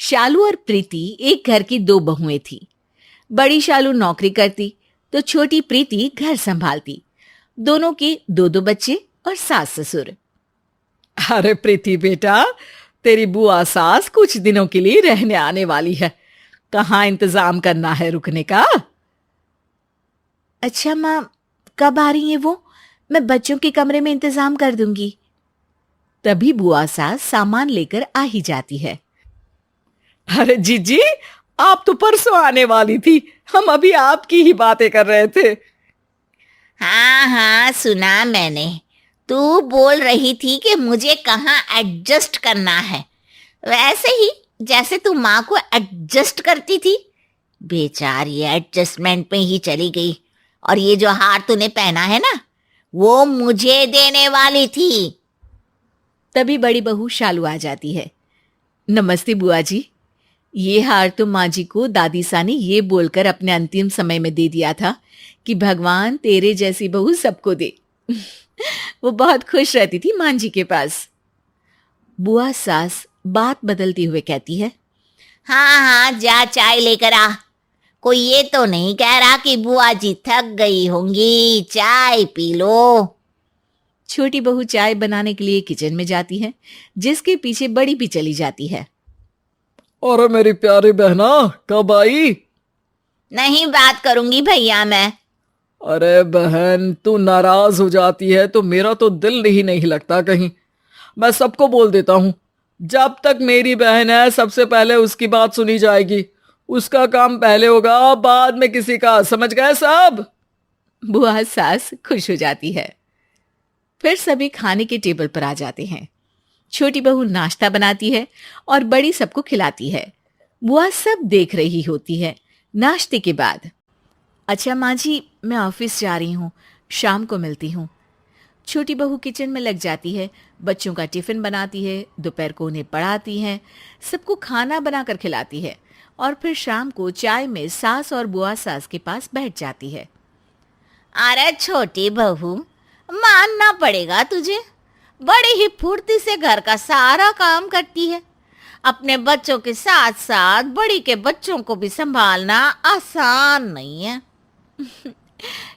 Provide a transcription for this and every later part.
शालू और प्रीति एक घर की दो बहुएं थी। बड़ी शालू नौकरी करती तो छोटी प्रीति घर संभालती। दोनों के दो दो बच्चे और सास ससुर। अरे प्रीति बेटा, तेरी बुआ सास कुछ दिनों के लिए रहने आने वाली है। कहाँ इंतजाम करना है रुकने का? अच्छा माँ, कब आ रही है वो? मैं बच्चों के कमरे में इंतजाम कर दूंगी। तभी बुआ सास सामान लेकर आ ही जाती है। अरे जीजी, आप तो परसों आने वाली थी। हम अभी आपकी ही बातें कर रहे थे। हाँ हाँ, सुना मैंने। तू बोल रही थी कि मुझे कहाँ एडजस्ट करना है, वैसे ही जैसे तू माँ को एडजस्ट करती थी। बेचारी एडजस्टमेंट में ही चली गई। और ये जो हार तूने पहना है ना, वो मुझे देने वाली थी। तभी बड़ी बहू शालू आ जाती है। नमस्ते बुआ जी। ये हार तो माँ जी को दादी सा ने ये बोलकर अपने अंतिम समय में दे दिया था कि भगवान तेरे जैसी बहू सबको दे। वो बहुत खुश रहती थी माँ जी के पास। बुआ सास बात बदलती हुए कहती है, हाँ हाँ, जा चाय लेकर आ। कोई ये तो नहीं कह रहा कि बुआ जी थक गई होंगी, चाय पी लो। छोटी बहू चाय बनाने के लिए किचन में जाती है, जिसके पीछे बड़ी भी चली जाती है। और मेरी प्यारी बहना, कब आई? नहीं बात करूंगी भैया मैं। अरे बहन, तू नाराज हो जाती है तो मेरा तो दिल ही नहीं लगता कहीं। मैं सबको बोल देता हूँ, जब तक मेरी बहन है सबसे पहले उसकी बात सुनी जाएगी। उसका काम पहले होगा, बाद में किसी का। समझ गए सब? बुआ सास खुश हो जाती है। फिर सभी खाने के टेबल पर आ जाते हैं। छोटी बहू नाश्ता बनाती है और बड़ी सबको खिलाती है। बुआ सब देख रही होती है। नाश्ते के बाद, अच्छा माँ जी, मैं ऑफिस जा रही हूँ, शाम को मिलती हूँ। छोटी बहू किचन में लग जाती है, बच्चों का टिफिन बनाती है, दोपहर को उन्हें पढ़ाती है, सबको खाना बनाकर खिलाती है और फिर शाम को चाय में सास और बुआ सास के पास बैठ जाती है। अरे छोटी बहू, मानना पड़ेगा तुझे, बड़ी ही फुर्ती से घर का सारा काम करती है। अपने बच्चों के साथ साथ बड़ी के बच्चों को भी संभालना आसान नहीं है।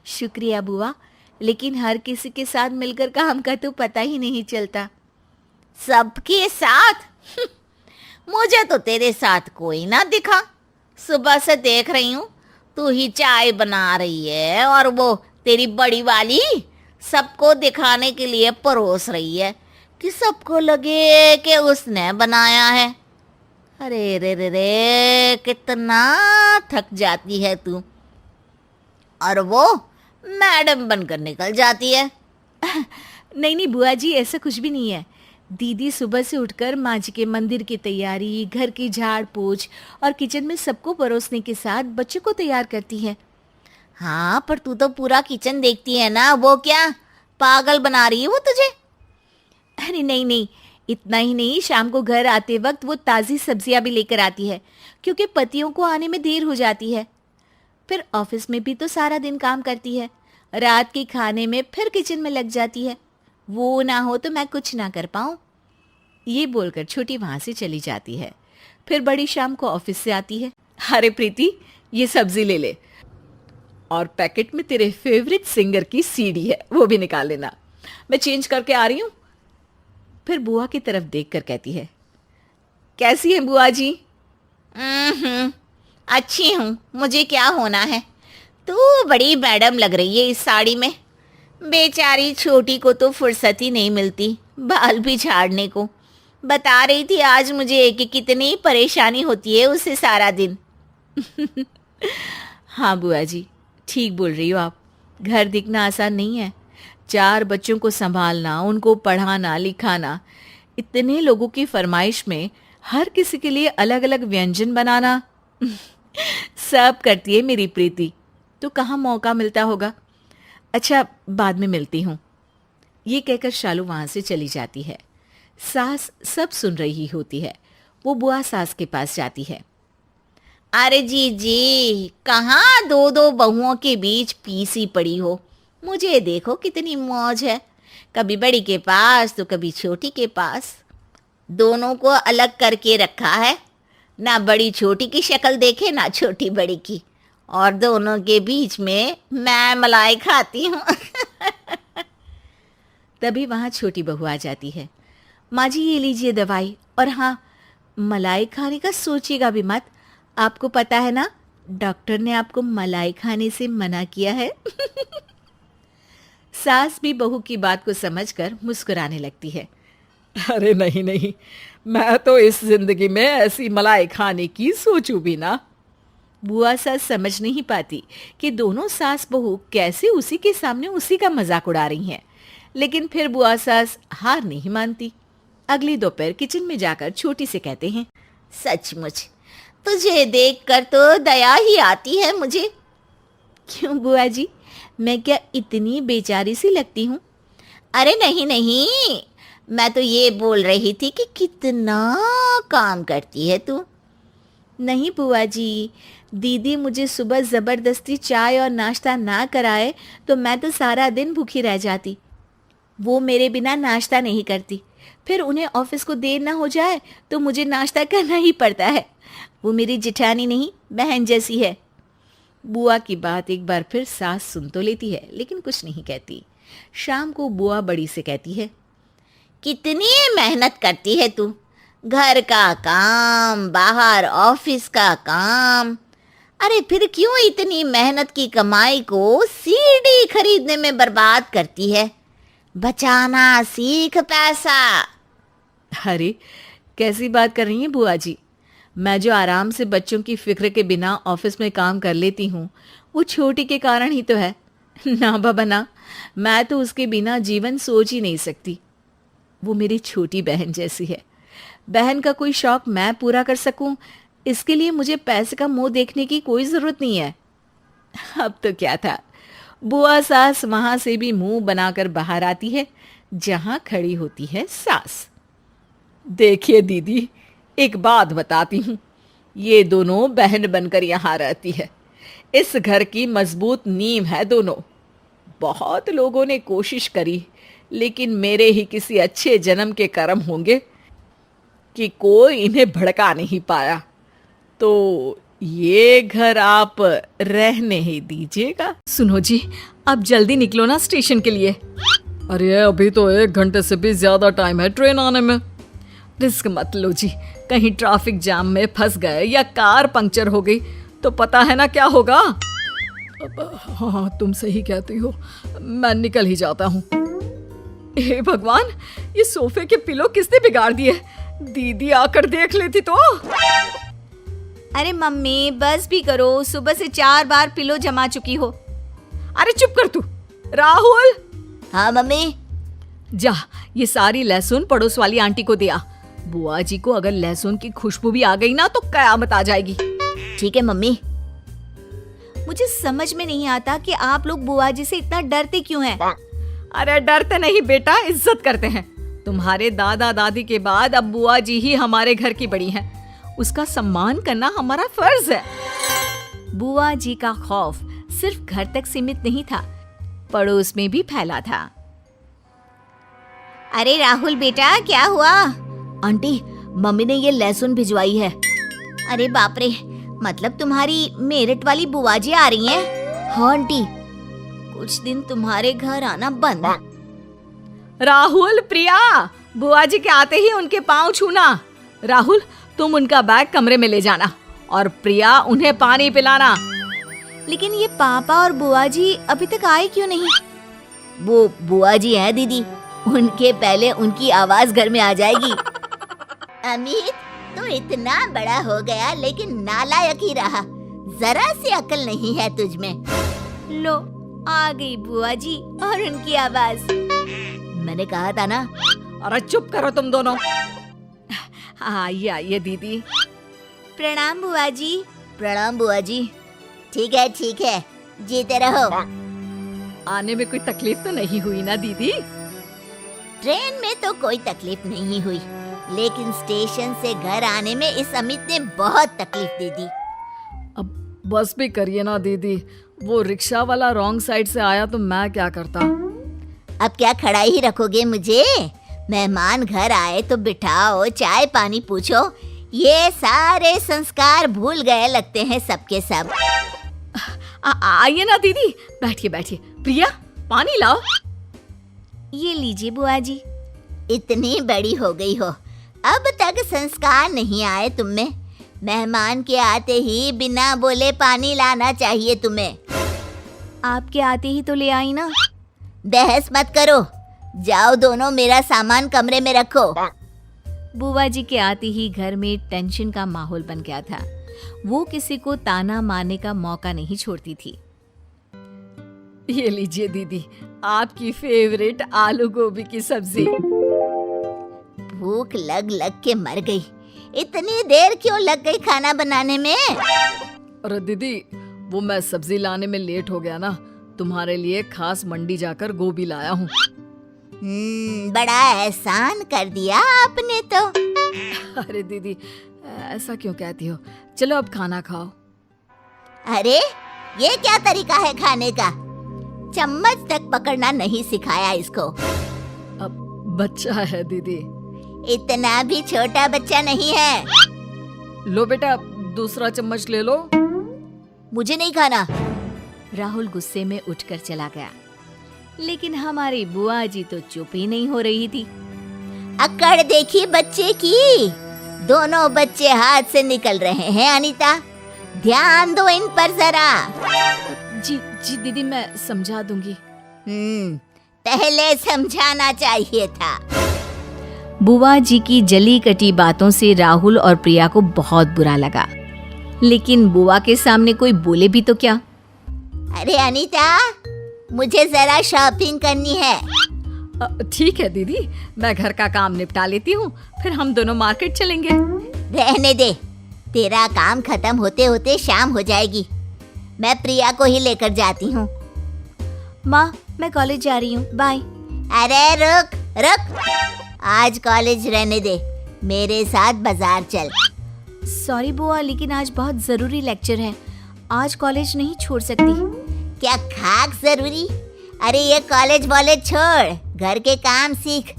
शुक्रिया बुआ, लेकिन हर किसी के साथ मिलकर काम का तो पता ही नहीं चलता। सबके साथ? मुझे तो तेरे साथ कोई ना दिखा। सुबह से देख रही हूँ, तू ही चाय बना रही है और वो तेरी बड़ी वाली सबको दिखाने के लिए परोस रही है कि सबको लगे कि उसने बनाया है। अरे रे रे रे, कितना थक जाती है तू। और वो मैडम बनकर निकल जाती है। नहीं नहीं बुआ जी, ऐसा कुछ भी नहीं है। दीदी सुबह से उठकर माँ जी के मंदिर की तैयारी, घर की झाड़ पोछ और किचन में सबको परोसने के साथ बच्चों को तैयार करती है। हाँ, पर तू तो पूरा किचन देखती है ना, वो क्या पागल बना रही है वो तुझे? अरे नहीं नहीं, इतना ही नहीं, शाम को घर आते वक्त वो ताज़ी सब्जियां भी लेकर आती है, क्योंकि पतियों को आने में देर हो जाती है। फिर ऑफिस में भी तो सारा दिन काम करती है, रात के खाने में फिर किचन में लग जाती है। वो ना हो तो मैं कुछ ना कर पाऊँ। ये बोलकर छोटी वहाँ से चली जाती है। फिर बड़ी शाम को ऑफिस से आती है। अरे प्रीति, ये सब्जी ले ले और पैकेट में तेरे फेवरेट सिंगर की सीडी है, वो भी निकाल लेना। मैं चेंज करके आ रही हूँ। फिर बुआ की तरफ देखकर कहती है, कैसी है बुआ जी? अच्छी हूँ, मुझे क्या होना है। तू बड़ी मैडम लग रही है इस साड़ी में। बेचारी छोटी को तो फुर्सत ही नहीं मिलती बाल भी झाड़ने को। बता रही थी आज मुझे कि कितनी परेशानी होती है उसे सारा दिन। हाँ बुआ जी, ठीक बोल रही हो आप। घर दिखना आसान नहीं है। 4 बच्चों को संभालना, उनको पढ़ाना लिखाना, इतने लोगों की फरमाइश में हर किसी के लिए अलग अलग व्यंजन बनाना सब करती है मेरी प्रीति। तो कहाँ मौका मिलता होगा। अच्छा, बाद में मिलती हूँ। ये कहकर शालू वहाँ से चली जाती है। सास सब सुन रही होती है। वो बुआ सास के पास जाती है। अरे जी जी, कहाँ दो दो बहुओं के बीच पीसी पड़ी हो। मुझे देखो कितनी मौज है, कभी बड़ी के पास तो कभी छोटी के पास। दोनों को अलग करके रखा है। ना बड़ी छोटी की शक्ल देखे ना छोटी बड़ी की, और दोनों के बीच में मैं मलाई खाती हूँ। तभी वहां छोटी बहू आ जाती है। माँ जी ये लीजिए दवाई, और हाँ मलाई खाने का सोचिएगा भी मत, आपको पता है ना डॉक्टर ने आपको मलाई खाने से मना किया है। सास भी बहू की बात को समझकर मुस्कुराने लगती है। अरे नहीं नहीं, मैं तो इस जिंदगी में ऐसी मलाई खाने की सोचूं भी ना। बुआ सास समझ नहीं पाती कि दोनों सास बहू कैसे उसी के सामने उसी का मजाक उड़ा रही हैं, लेकिन फिर बुआ सास हार नहीं मानती। अगली दोपहर किचन में जाकर छोटी से कहते हैं, सचमुच तुझे देखकर तो दया ही आती है मुझे। क्यों बुआ जी, मैं क्या इतनी बेचारी सी लगती हूँ? अरे नहीं नहीं, मैं तो ये बोल रही थी कि कितना काम करती है तू। नहीं बुआ जी, दीदी मुझे सुबह ज़बरदस्ती चाय और नाश्ता ना कराए तो मैं तो सारा दिन भूखी रह जाती। वो मेरे बिना नाश्ता नहीं करती, फिर उन्हें ऑफिस को देर ना हो जाए तो मुझे नाश्ता करना ही पड़ता है। वो मेरी जिठानी नहीं बहन जैसी है। बुआ की बात एक बार फिर सास सुन तो लेती है लेकिन कुछ नहीं कहती। शाम को बुआ बड़ी से कहती है, कितनी मेहनत करती है तू, घर का काम, बाहर ऑफिस का काम। अरे फिर क्यों इतनी मेहनत की कमाई को सीडी खरीदने में बर्बाद करती है? बचाना सीख पैसा। अरे कैसी बात कर रही हैं बुआ जी, मैं जो आराम से बच्चों की फिक्र के बिना ऑफिस में काम कर लेती हूँ वो छोटी के कारण ही तो है। ना बाबा ना, मैं तो उसके बिना जीवन सोच ही नहीं सकती। वो मेरी छोटी बहन जैसी है। बहन का कोई शौक मैं पूरा कर सकूं, इसके लिए मुझे पैसे का मुंह देखने की कोई ज़रूरत नहीं है। अब तो क्या था, बुआ सास वहां से भी मुंह बनाकर बाहर आती है जहां खड़ी होती है सास। देखिए दीदी, एक बात बताती हूँ, ये दोनों बहन बनकर यहाँ रहती है। इस घर की मजबूत नींव है दोनों। बहुत लोगों ने कोशिश करी, लेकिन मेरे ही किसी अच्छे जन्म के कर्म होंगे कि कोई इन्हें भड़का नहीं पाया। तो ये घर आप रहने ही दीजिएगा। सुनो जी, अब जल्दी निकलो ना स्टेशन के लिए। अरे अभी तो 1 घंटे से भी ज्यादा टाइम है ट्रेन आने में। रिस्क मत लो जी, कहीं ट्रैफिक जाम में फंस गए या कार पंक्चर हो गई तो पता है ना क्या होगा। हाँ तुम सही कहती हो, मैं निकल ही जाता हूँ। हे भगवान, ये सोफे के पिलो किसने बिगाड़ दिए? दीदी आकर देख लेती तो। अरे मम्मी बस भी करो, सुबह से 4 बार पिलो जमा चुकी हो। अरे चुप कर तू। राहुल, हाँ मम्मी। जा ये सारी लहसुन पड़ोस वाली आंटी को दिया। बुआ जी को अगर लहसुन की खुशबू भी आ गई ना तो कयामत आ जाएगी। ठीक है मम्मी। मुझे समझ में नहीं आता कि आप लोग बुआ जी से इतना डरते क्यों हैं? अरे डरते नहीं बेटा, इज्जत करते हैं। तुम्हारे दादा दादी के बाद अब बुआ जी ही हमारे घर की बड़ी हैं। उसका सम्मान करना हमारा फर्ज है। बुआ जी का खौफ सिर्फ घर तक सीमित नहीं था, पड़ोस में भी फैला था। अरे राहुल बेटा, क्या हुआ? आंटी, मम्मी ने ये लहसुन भिजवाई है। अरे बाप रे, मतलब तुम्हारी मेरठ वाली बुआ जी आ रही हैं? हाँ आंटी, कुछ दिन तुम्हारे घर आना बंद। राहुल, प्रिया, बुआ जी के आते ही उनके पांव छूना। राहुल, तुम उनका बैग कमरे में ले जाना और प्रिया उन्हें पानी पिलाना। लेकिन ये पापा और बुआ जी अभी तक आए क्यों नहीं? वो बुआ जी हैं दीदी, उनके पहले उनकी आवाज घर में आ जाएगी। अमित, तू इतना बड़ा हो गया लेकिन नालायक ही रहा, जरा सी अकल नहीं है तुझ में। लो आ गई बुआ जी और उनकी आवाज। मैंने कहा था ना। अरे चुप करो तुम दोनों। आइए दीदी। प्रणाम बुआ जी। प्रणाम बुआ जी। ठीक है जीते रहो। आने में कोई तकलीफ तो नहीं हुई ना दीदी? ट्रेन में तो कोई तकलीफ नहीं हुई, लेकिन स्टेशन से घर आने में इस अमित ने बहुत तकलीफ दे दी। अब बस भी करिए ना दीदी, वो रिक्शा वाला रॉन्ग साइड से आया तो मैं क्या करता। अब क्या खड़ा ही रखोगे मुझे? मेहमान घर आए तो बिठाओ, चाय पानी पूछो, ये सारे संस्कार भूल गए लगते हैं सबके सब। आइए ना दीदी, बैठिए बैठिए। प्रिया, पानी लाओ। ये लीजिए बुआ जी। इतनी बड़ी हो गई हो, अब तक संस्कार नहीं आए तुम में। मेहमान के आते ही बिना बोले पानी लाना चाहिए तुम्हें। आपके आते ही तो ले आई ना। बहस मत करो, जाओ दोनों मेरा सामान कमरे में रखो। बुआ जी के आते ही घर में टेंशन का माहौल बन गया था। वो किसी को ताना मारने का मौका नहीं छोड़ती थी। ये लीजिए दीदी, आपकी फेवरेट आलू गोभी की सब्जी। भूख लग लग के मर गई। इतनी देर क्यों लग गई खाना बनाने में? अरे दीदी, वो मैं सब्जी लाने में लेट हो गया ना, तुम्हारे लिए खास मंडी जाकर गोभी लाया हूँ। बड़ा एहसान कर दिया आपने तो। अरे दीदी, ऐसा क्यों कहती हो? चलो अब खाना खाओ। अरे ये क्या तरीका है खाने का? चम्मच तक पकड़ना नहीं सिखाया इसको। अब बच्चा है दीदी। इतना भी छोटा बच्चा नहीं है। लो बेटा, दूसरा चम्मच ले लो। मुझे नहीं खाना। राहुल गुस्से में उठकर चला गया, लेकिन हमारी बुआ जी तो चुप ही नहीं हो रही थी। अकड़ देखी बच्चे की। दोनों बच्चे हाथ से निकल रहे हैं अनीता, ध्यान दो इन पर जरा। जी जी दीदी, मैं समझा दूंगी। पहले समझाना चाहिए था। बुआ जी की जली कटी बातों से राहुल और प्रिया को बहुत बुरा लगा, लेकिन बुआ के सामने कोई बोले भी तो क्या। अरे अनीता, मुझे जरा शॉपिंग करनी है। ठीक है दीदी, मैं घर का काम निपटा लेती हूँ, फिर हम दोनों मार्केट चलेंगे। रहने दे, तेरा काम खत्म होते होते शाम हो जाएगी। मैं प्रिया को ही लेकर जाती हूँ। माँ, मैं कॉलेज जा रही हूँ, बाय। अरे रुक रुक, आज कॉलेज रहने दे, मेरे साथ बाजार चल। सॉरी बुआ, लेकिन आज बहुत जरूरी लेक्चर है, आज कॉलेज नहीं छोड़ सकती। क्या खाक जरूरी? अरे ये कॉलेज वॉलेज छोड़, घर के काम सीख।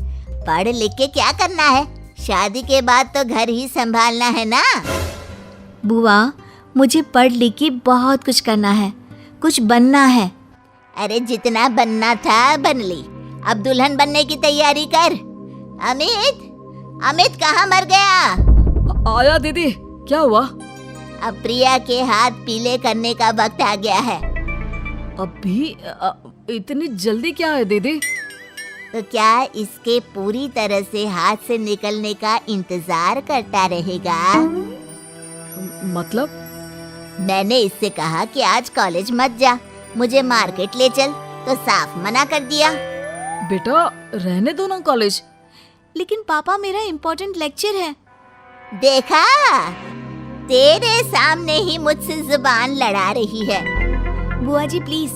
पढ़ लिख के क्या करना है? शादी के बाद तो घर ही संभालना है ना। बुआ, मुझे पढ़ लिख के बहुत कुछ करना है, कुछ बनना है। अरे जितना बनना था बन ली, अब दुल्हन बनने की तैयारी कर। अमित, अमित कहाँ मर गया? आया दीदी, क्या हुआ? अब प्रिया के हाथ पीले करने का वक्त आ गया है। अभी इतनी जल्दी क्या है दीदी? तो क्या इसके पूरी तरह से हाथ से निकलने का इंतजार करता रहेगा? मतलब? मैंने इससे कहा कि आज कॉलेज मत जा, मुझे मार्केट ले चल, तो साफ मना कर दिया। बेटा रहने दो ना कॉलेज। लेकिन पापा, मेरा इम्पोर्टेंट लेक्चर है। देखा, तेरे सामने ही मुझसे जुबान लड़ा रही है। बुआ जी प्लीज,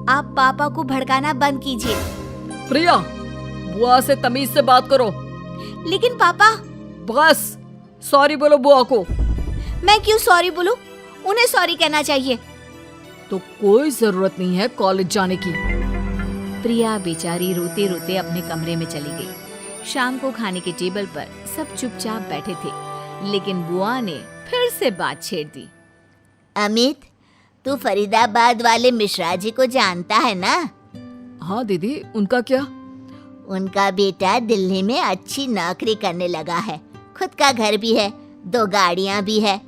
आप पापा को भड़काना बंद कीजिए। प्रिया, बुआ से तमीज से बात करो। लेकिन पापा। बस सॉरी बोलो बुआ को। मैं क्यों सॉरी बोलूं? उन्हें सॉरी कहना चाहिए। तो कोई जरूरत नहीं है कॉलेज जाने की। प्रिया बेचारी रोते रोते अपने कमरे में चली गई। शाम को खाने के टेबल पर सब चुपचाप बैठे थे, लेकिन बुआ ने फिर से बात छेड़ दी। अमित, तू फरीदाबाद वाले मिश्रा जी को जानता है ना? हाँ दीदी, उनका क्या? उनका बेटा दिल्ली में अच्छी नौकरी करने लगा है, खुद का घर भी है, 2 गाड़ियां भी है।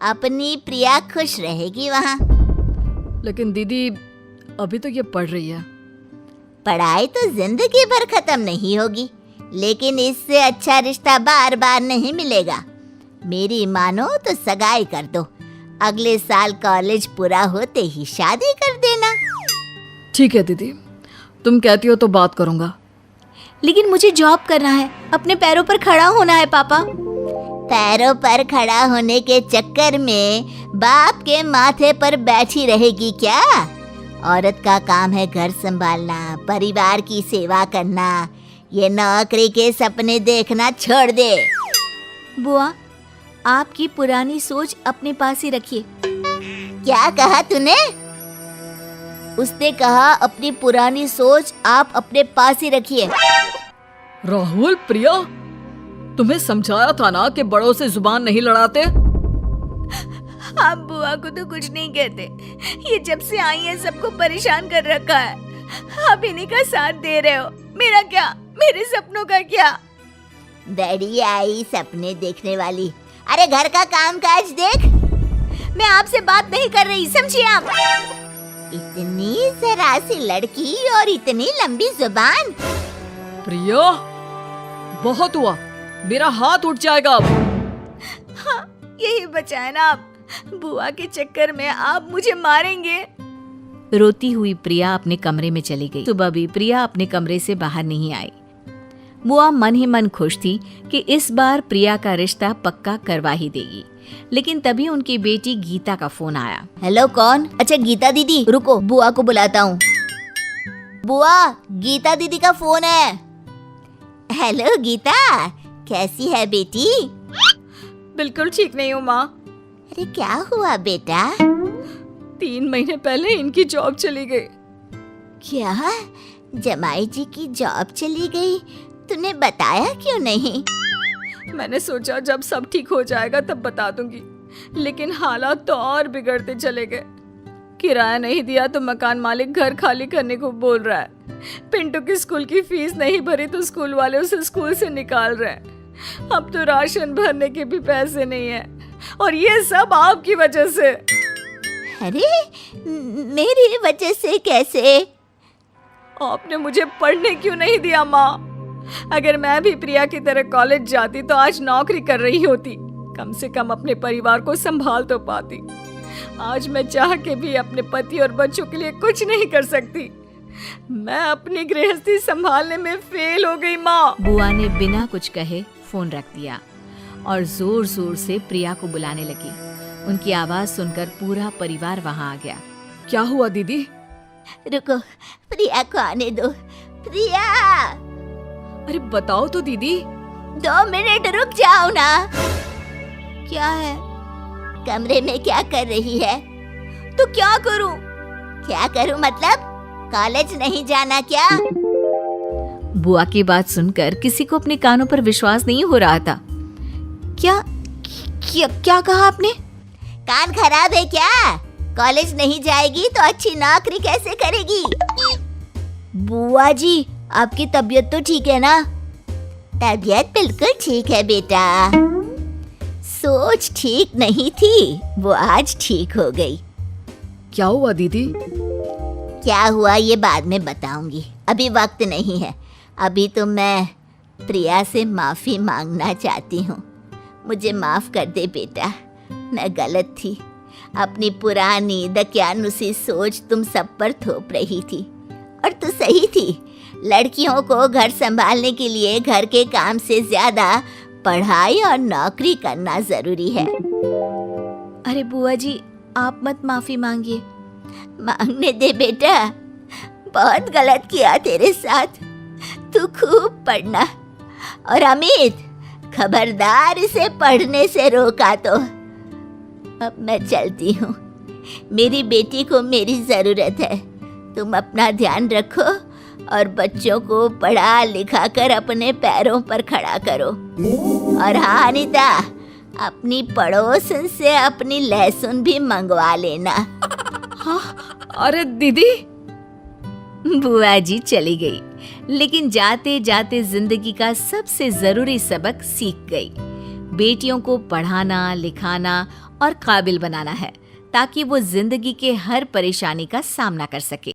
अपनी प्रिया खुश रहेगी वहाँ। लेकिन दीदी, अभी तो ये पढ़ रही है। पढ़ाई तो जिंदगी भर खत्म नहीं होगी, लेकिन इससे अच्छा रिश्ता बार बार नहीं मिलेगा। मेरी मानो तो सगाई कर दो, अगले साल कॉलेज पूरा होते ही शादी कर देना। ठीक है दीदी, तुम कहती हो तो बात करूंगा। लेकिन मुझे जॉब करना है, अपने पैरों पर खड़ा होना है पापा। पैरों पर खड़ा होने के चक्कर में बाप के माथे पर बैठी रहेगी क्या? औरत का काम है घर संभालना, परिवार की सेवा करना। ये नौकरी के सपने देखना छोड़ दे। बुआ, आपकी पुरानी सोच अपने पास ही रखिए। क्या कहा तूने? उसने कहा अपनी पुरानी सोच आप अपने पास ही रखिए। राहुल, प्रिया, तुम्हें समझाया था ना कि बड़ों से जुबान नहीं लड़ाते। आप बुआ को तो कुछ नहीं कहते, ये जब से आई है सबको परेशान कर रखा है। आप इन्हीं का साथ दे रहे हो, मेरा क्या, मेरे सपनों का क्या। बड़ी आई सपने देखने वाली, अरे घर का काम काज देख। मैं आपसे बात नहीं कर रही, समझिए आप। इतनी जरा सी लड़की और इतनी लंबी जुबान। प्रिया, बहुत हुआ, मेरा हाथ उठ जाएगा अब। हाँ, यही बचा है ना आप। बुआ के चक्कर में आप मुझे मारेंगे। रोती हुई प्रिया अपने कमरे में चली गई। सुबह भी प्रिया अपने कमरे से बाहर नहीं आई। बुआ मन ही मन खुश थी कि इस बार प्रिया का रिश्ता पक्का करवा ही देगी। लेकिन तभी उनकी बेटी गीता का फोन आया। हेलो, कौन? अच्छा गीता दीदी, रुको बुआ को बुलाता हूँ। बुआ, गीता दीदी का फोन है। हेलो गीता, कैसी है बेटी? बिल्कुल ठीक नहीं हूँ माँ। अरे क्या हुआ बेटा? 3 महीने पहले इनकी जॉब चली गई। क्या जमाई जी की जॉब चली गई? तूने बताया क्यों नहीं? मैंने सोचा जब सब ठीक हो जाएगा तब बता दूंगी, लेकिन हालात तो और बिगड़ते चले गए। किराया नहीं दिया तो मकान मालिक घर खाली करने को बोल रहा है। पिंटू की स्कूल की फीस नहीं भरी तो स्कूल वाले उसे स्कूल से निकाल रहे हैं। अब तो राशन भरने के भी पैसे नहीं है, और ये सब आपकी वजह से। अरे मेरी वजह से कैसे? आपने मुझे पढ़ने क्यों नहीं दिया माँ? अगर मैं भी प्रिया की तरह कॉलेज जाती तो आज नौकरी कर रही होती, कम से कम अपने परिवार को संभाल तो पाती। आज मैं चाह के भी अपने पति और बच्चों के लिए कुछ नहीं कर सकती। मैं अपनी गृहस्थी संभालने में फेल हो गई माँ। बुआ ने बिना कुछ कहे फोन रख दिया और जोर जोर से प्रिया को बुलाने लगी। उनकी आवाज सुनकर पूरा परिवार वहां आ गया। क्या हुआ दीदी? रुको, प्रिया को आने दो। प्रिया, अरे बताओ तो दीदी। 2 मिनट रुक जाओ ना। क्या है? कमरे में क्या कर रही है? तो क्या करूं? क्या करूं मतलब? कॉलेज नहीं जाना क्या? बुआ की बात सुनकर किसी को अपने कानों पर विश्वास नहीं हो रहा था। क्या क्या, क्या कहा आपने? कान खराब है क्या? कॉलेज नहीं जाएगी तो अच्छी नौकरी कैसे करेगी? बुआ जी, आपकी तबीयत तो ठीक है ना? तबीयत बिल्कुल ठीक है बेटा। सोच ठीक नहीं थी, वो आज ठीक हो गई। क्या हुआ दीदी? क्या हुआ ये बाद में बताऊंगी, अभी वक्त नहीं है। अभी तो मैं प्रिया से माफ़ी मांगना चाहती हूँ। मुझे माफ़ कर दे बेटा, मैं गलत थी। अपनी पुरानी दकियानुसी सोच तुम सब पर थोप रही थी, और तू सही थी। लड़कियों को घर संभालने के लिए घर के काम से ज़्यादा पढ़ाई और नौकरी करना ज़रूरी है। अरे बुआ जी, आप मत माफी मांगिए। मांगने दे बेटा, बहुत गलत किया तेरे साथ। तू खूब पढ़ना। और अमित, खबरदार इसे पढ़ने से रोका तो। अब मैं चलती हूँ, मेरी बेटी को मेरी ज़रूरत है। तुम अपना ध्यान रखो और बच्चों को पढ़ा लिखा कर अपने पैरों पर खड़ा करो। और हाँ अनीता, अपनी पड़ोसन से अपनी लहसुन भी मंगवा लेना। हाँ, अरे दीदी। बुआ जी चली गई, लेकिन जाते जाते जिंदगी का सबसे जरूरी सबक सीख गई। बेटियों को पढ़ाना लिखाना और काबिल बनाना है, ताकि वो जिंदगी के हर परेशानी का सामना कर सके।